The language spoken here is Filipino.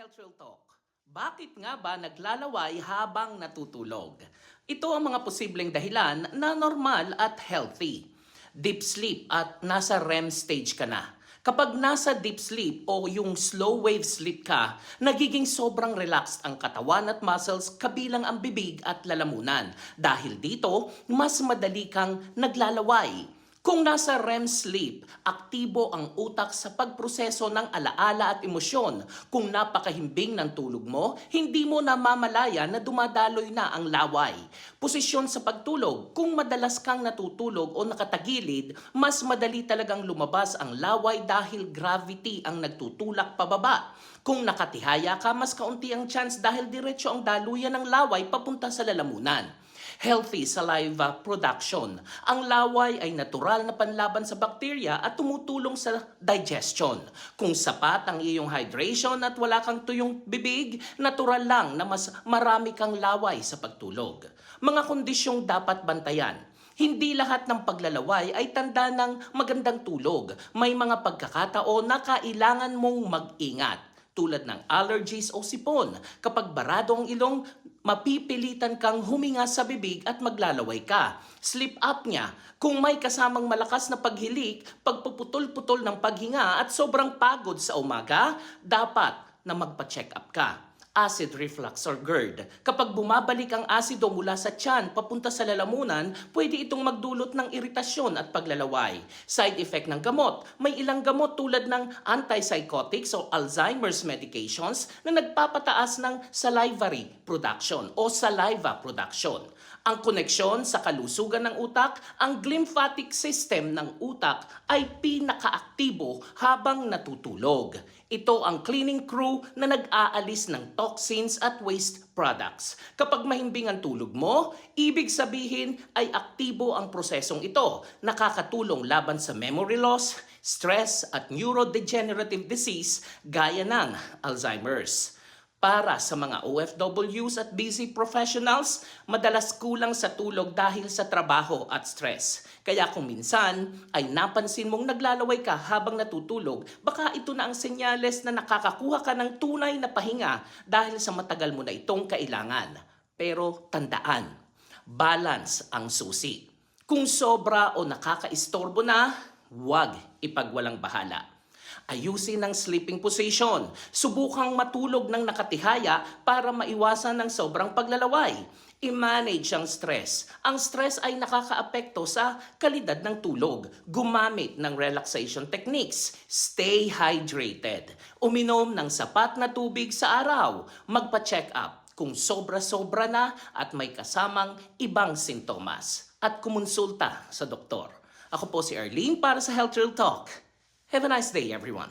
Health Real Talk. Bakit nga ba naglalaway habang natutulog? Ito ang mga posibleng dahilan na normal at healthy. Deep sleep at nasa REM stage ka na. Kapag nasa deep sleep o yung slow wave sleep ka, nagiging sobrang relaxed ang katawan at muscles kabilang ang bibig at lalamunan. Dahil dito, mas madali kang naglalaway. Kung nasa REM sleep, aktibo ang utak sa pagproseso ng alaala at emosyon. Kung napakahimbing ng tulog mo, hindi mo namamalaya na dumadaloy na ang laway. Posisyon sa pagtulog, kung madalas kang natutulog o nakatagilid, mas madali talagang lumabas ang laway dahil gravity ang nagtutulak pababa. Kung nakatihaya ka, mas kaunti ang chance dahil diretso ang daluyan ng laway papunta sa lalamunan. Healthy saliva production. Ang laway ay natural na panlaban sa bakterya at tumutulong sa digestion. Kung sapat ang iyong hydration at wala kang tuyong bibig, natural lang na mas marami kang laway sa pagtulog. Mga kondisyong dapat bantayan. Hindi lahat ng paglalaway ay tanda ng magandang tulog. May mga pagkakataon na kailangan mong mag-ingat tulad ng allergies o sipon. Kapag barado ang ilong, mapipilitan kang huminga sa bibig at maglalaway ka. Sleep apnea, kung may kasamang malakas na paghilik, pagpuputol-putol ng paghinga at sobrang pagod sa umaga, dapat na magpa-check up ka. Acid reflux or GERD. Kapag bumabalik ang asido mula sa tiyan papunta sa lalamunan, pwede itong magdulot ng iritasyon at paglalaway. Side effect ng gamot. May ilang gamot tulad ng antipsychotics o Alzheimer's medications na nagpapataas ng salivary production o saliva production. Ang koneksyon sa kalusugan ng utak, ang glymphatic system ng utak ay pinakaaktibo habang natutulog. Ito ang cleaning crew na nag-aalis ng toxins at waste products. Kapag mahimbing ang tulog mo, ibig sabihin ay aktibo ang prosesong ito. Nakakatulong laban sa memory loss, stress at neurodegenerative disease gaya ng Alzheimer's. Para sa mga OFWs at busy professionals, madalas kulang sa tulog dahil sa trabaho at stress. Kaya kung minsan ay napansin mong naglalaway ka habang natutulog, baka ito na ang senyales na nakakakuha ka ng tunay na pahinga dahil sa matagal mo na itong kailangan. Pero tandaan, balance ang susi. Kung sobra o nakakaistorbo na, huwag ipagwalang bahala. Ayusin ang sleeping position. Subukang matulog ng nakatihaya para maiwasan ng sobrang paglalaway. I-manage ang stress. Ang stress ay nakakaapekto sa kalidad ng tulog. Gumamit ng relaxation techniques. Stay hydrated. Uminom ng sapat na tubig sa araw. Magpa-check up kung sobra-sobra na at may kasamang ibang sintomas. At kumonsulta sa doktor. Ako po si Arlene para sa Health Real Talk. Have a nice day, everyone.